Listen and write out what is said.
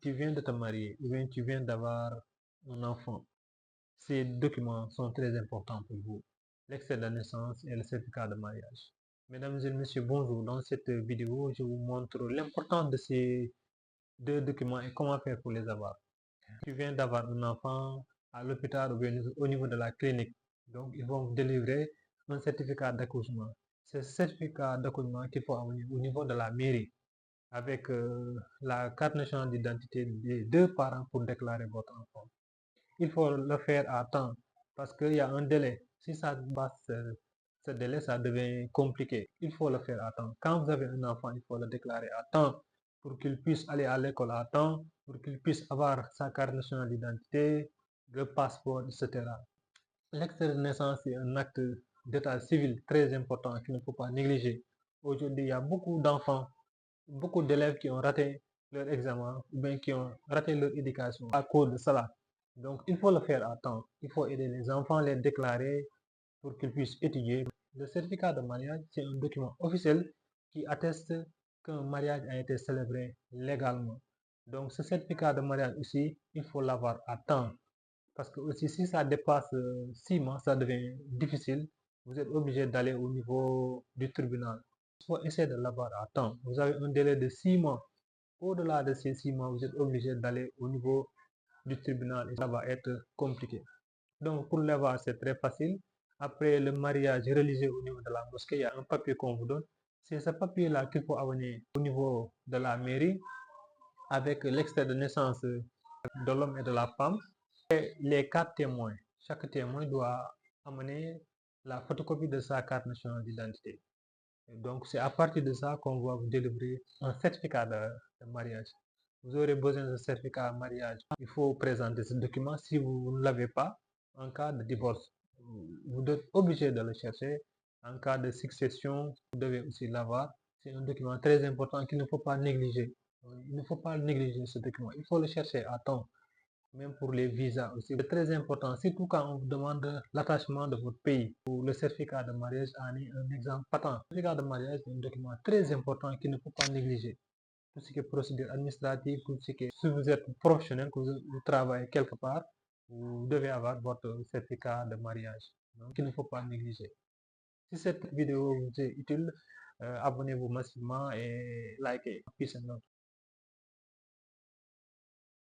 tu viens de te marier ou bien tu viens d'avoir un enfant, ces documents sont très importants pour vous. L'extrait de naissance et le certificat de mariage. Mesdames et messieurs, bonjour. Dans cette vidéo, je vous montre l'importance de ces deux documents et comment faire pour les avoir. Tu viens d'avoir un enfant à l'hôpital ou bien au niveau de la clinique. Donc, ils vont vous délivrer un certificat d'accouchement. C'est ce certificat d'accouchement qu'il faut amener au niveau de la mairie avec la carte nationale d'identité des deux parents pour déclarer votre enfant. Il faut le faire à temps parce qu'il y a un délai. Si ça passe ce délai, ça devient compliqué. Il faut le faire à temps. Quand vous avez un enfant, il faut le déclarer à temps pour qu'il puisse aller à l'école à temps, pour qu'il puisse avoir sa carte nationale d'identité, le passeport, etc. L'extrait de naissance est un acte d'état civil très important qu'il ne faut pas négliger. Aujourd'hui, il y a beaucoup d'enfants, beaucoup d'élèves qui ont raté leur examen ou bien qui ont raté leur éducation à cause de cela. Donc, il faut le faire à temps. Il faut aider les enfants, les déclarer pour qu'ils puissent étudier. Le certificat de mariage, c'est un document officiel qui atteste qu'un mariage a été célébré légalement. Donc, ce certificat de mariage aussi, il faut l'avoir à temps. Parce que aussi, si ça dépasse 6 mois, ça devient difficile. Vous êtes obligé d'aller au niveau du tribunal. Il faut essayer de l'avoir à temps. Vous avez un délai de 6 mois. Au-delà de ces 6 mois, vous êtes obligé d'aller au niveau du tribunal et ça va être compliqué. Donc, pour l'avoir, c'est très facile. Après le mariage religieux au niveau de la mosquée, il y a un papier qu'on vous donne. C'est ce papier-là qu'il faut amener au niveau de la mairie avec l'extrait de naissance de l'homme et de la femme et les 4 témoins. Chaque témoin doit amener la photocopie de sa carte nationale d'identité. Donc, c'est à partir de ça qu'on va vous délivrer un certificat de mariage. Vous aurez besoin de certificat de mariage. Il faut présenter ce document si vous ne l'avez pas en cas de divorce. Vous êtes obligé de le chercher. En cas de succession, vous devez aussi l'avoir. C'est un document très important qu'il ne faut pas négliger. Il ne faut pas négliger ce document. Il faut le chercher à temps. Même pour les visas aussi. C'est très important, surtout quand on vous demande l'attachement de votre pays. Ou le certificat de mariage en est un exemple patent. Le certificat de mariage est un document très important qu'il ne faut pas négliger. Tout ce qui est procédure administrative, tout ce qui est, si vous êtes professionnel, que vous travaillez quelque part, vous devez avoir votre certificat de mariage. Donc, il ne faut pas négliger. Si cette vidéo vous est utile, abonnez-vous massivement et likez. Peace and love.